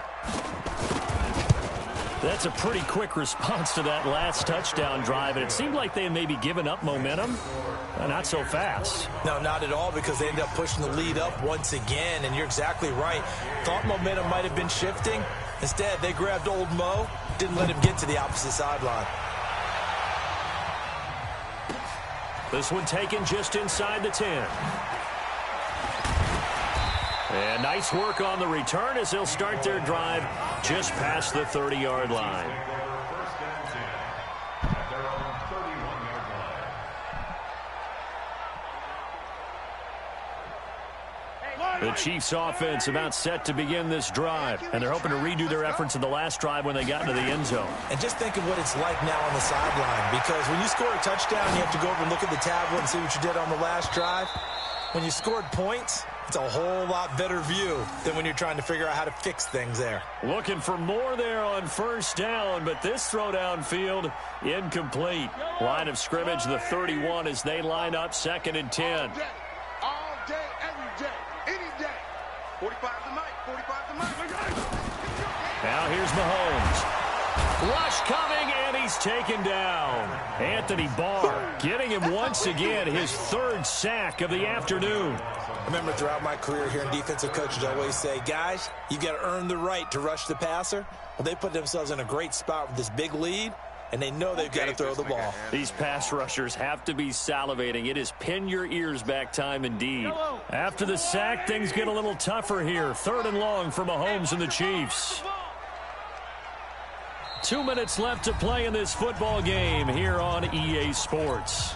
That's a pretty quick response to that last touchdown drive, and it seemed like they had maybe given up momentum. Not so fast. No, not at all, because they ended up pushing the lead up once again, and you're exactly right. Thought momentum might have been shifting. Instead, they grabbed old Mo, didn't let him get to the opposite sideline. This one taken just inside the 10. And nice work on the return as they'll start their drive just past the 30-yard line. The Chiefs offense about set to begin this drive, and they're hoping to redo their efforts in the last drive when they got into the end zone. And just think of what it's like now on the sideline, because when you score a touchdown, you have to go over and look at the tablet and see what you did on the last drive. When you scored points, it's a whole lot better view than when you're trying to figure out how to fix things there. Looking for more there on first down, but this throw downfield incomplete. Line of scrimmage, the 31 as they line up 2nd and 10. All day, every day, any day. 45 the mic, 45 the mic. Now here's Mahomes. Rush coming, and he's taken down. Anthony Barr getting him once again, his 3rd sack of the afternoon. I remember throughout my career here in defensive coaches, I always say, guys, you got to earn the right to rush the passer. Well, they put themselves in a great spot with this big lead, and they know they've got to throw the ball. These pass rushers have to be salivating. It is pin your ears back time indeed. After the sack, things get a little tougher here. 3rd and long for Mahomes and the Chiefs. 2 minutes left to play in this football game here on EA Sports.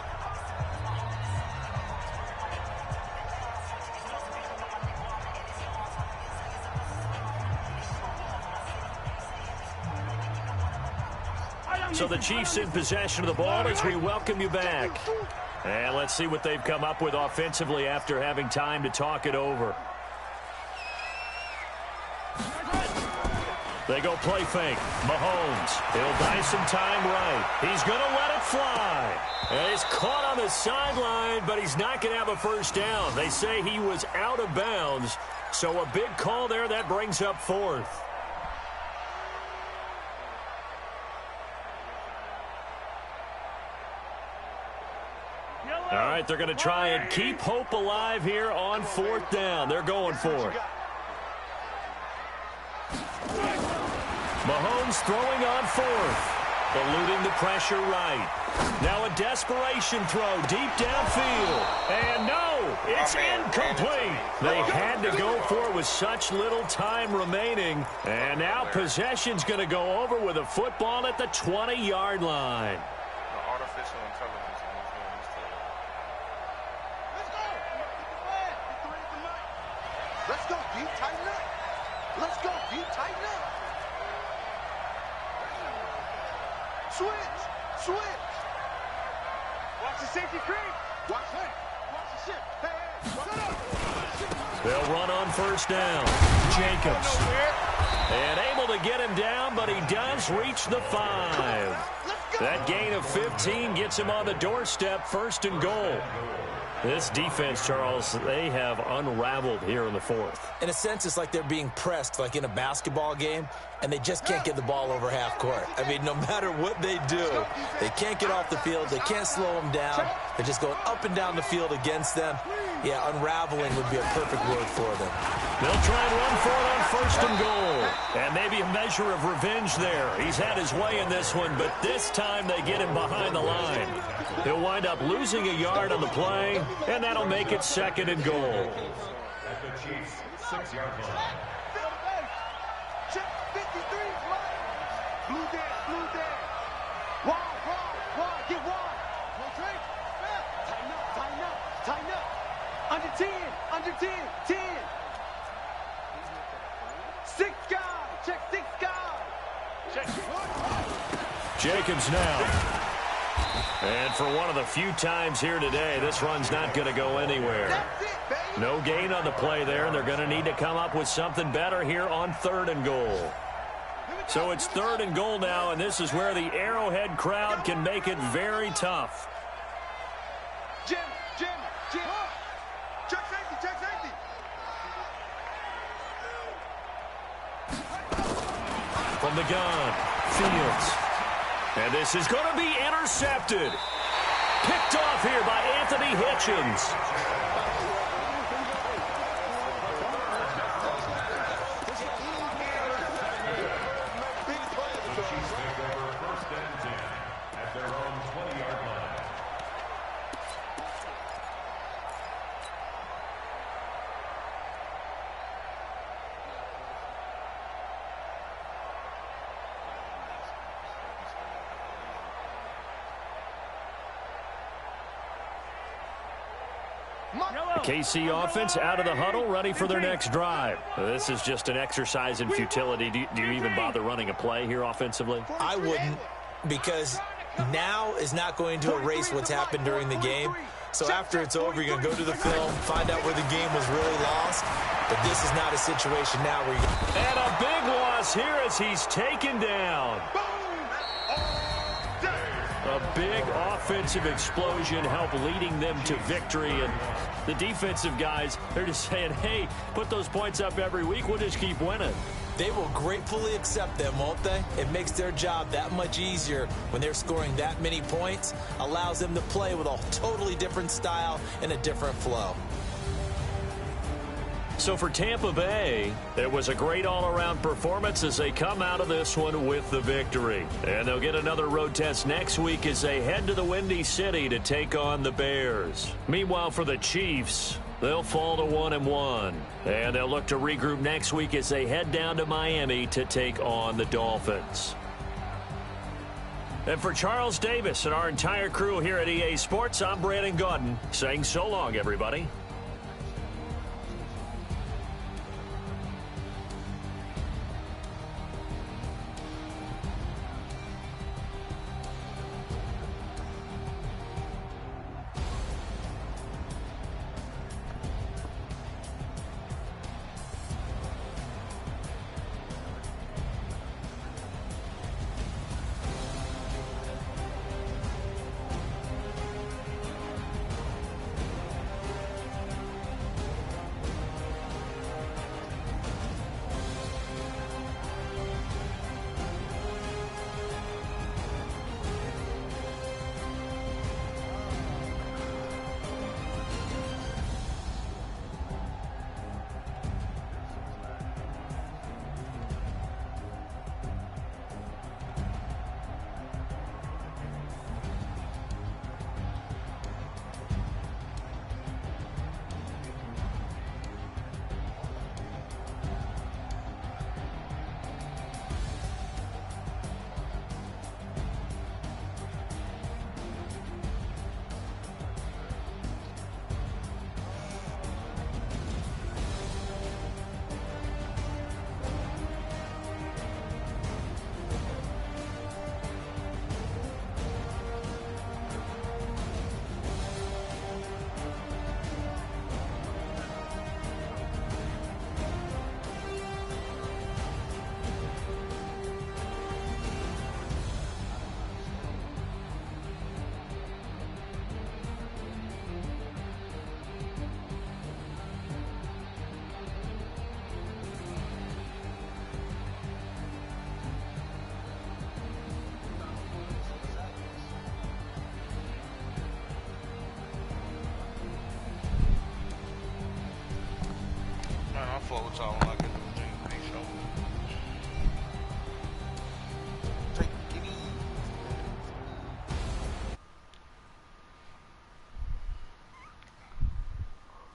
So the Chiefs in possession of the ball as we welcome you back. And let's see what they've come up with offensively after having time to talk it over. They go play fake. Mahomes. He'll buy some time right. He's going to let it fly. And he's caught on the sideline, but he's not going to have a first down. They say he was out of bounds. So a big call there. That brings up fourth. All right, they're going to try and keep hope alive here on fourth down. They're going for it. Mahomes throwing on fourth. Eluding the pressure right. Now a desperation throw deep downfield. And no, it's incomplete. They had to go for it with such little time remaining. And now possession's going to go over with a football at the 20-yard line. The artificial intelligence on this game is terrible. Let's go, D. Tighten up. Let's go, D. Tighten up. Switch. Switch. Watch the safety creep. Watch that. Watch the shit. Hey, shut up. They'll run on first down. Jacobs. And able to get him down, but he does reach the 5. That gain of 15 gets him on the doorstep, first and goal. This defense, Charles, they have unraveled here in the fourth. In a sense, it's like they're being pressed, like in a basketball game, and they just can't get the ball over half court. I mean, no matter what they do, they can't get off the field. They can't slow them down. They're just going up and down the field against them. Yeah, unraveling would be a perfect word for them. They'll try and run for it on first and goal. And maybe a measure of revenge there. He's had his way in this one, but this time they get him behind the line. He'll wind up losing a yard on the play, and that'll make it second and goal. At the Chiefs' 6-yard line. Check 53, blue there. Wide, get wide. Tighten up. Under 10, 10. 6 guy, check 6 guy. Jacobs now. And for one of the few times here today, this run's not going to go anywhere. No gain on the play there, and they're going to need to come up with something better here on third and goal. So it's third and goal now, and this is where the Arrowhead crowd can make it very tough. Jim. Check safety. From the gun, Fields. And this is going to be intercepted. Picked off here by Anthony Hitchens. The Chiefs take over first and 10 at their own 20-yard line. The KC offense out of the huddle, ready for their next drive. This is just an exercise in futility. Do you even bother running a play here offensively? I wouldn't, because now is not going to erase what's happened during the game. So after it's over, you're going to go to the film, find out where the game was really lost. But this is not a situation now where you... And a big loss here as he's taken down. A big offensive explosion helped leading them to victory. And the defensive guys, they're just saying, hey, put those points up every week. We'll just keep winning. They will gratefully accept them, won't they? It makes their job that much easier when they're scoring that many points. Allows them to play with a totally different style and a different flow. So for Tampa Bay, it was a great all-around performance as they come out of this one with the victory. And they'll get another road test next week as they head to the Windy City to take on the Bears. Meanwhile, for the Chiefs, they'll fall to 1-1. And they'll look to regroup next week as they head down to Miami to take on the Dolphins. And for Charles Davis and our entire crew here at EA Sports, I'm Brandon Gaudin saying so long, everybody. fuck with y'all when I get